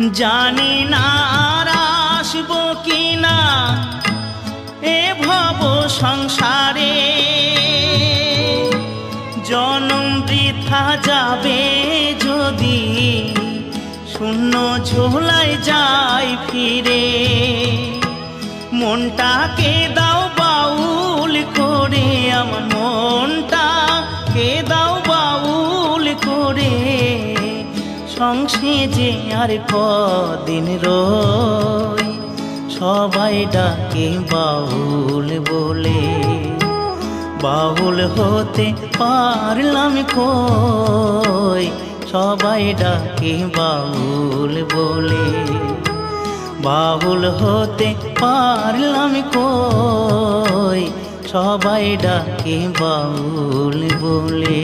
জানি না আর আসবো কিনা এ ভব সংসারে, জনম বৃথা যাবে যদি শূন্য ঝোলায় যাই ফিরে। মনটাকে দাও বাউল করে, আমার মনটাকে দাও বাউল করে, সংসে যে আর কদিন রই, সবাই ডাকে বাউল বলে। বাউল হতে পারলাম কই, সবাই ডাকে বাউল বলে। বাউল হতে পারলাম কই, সবাই ডাকে বাউল বলে।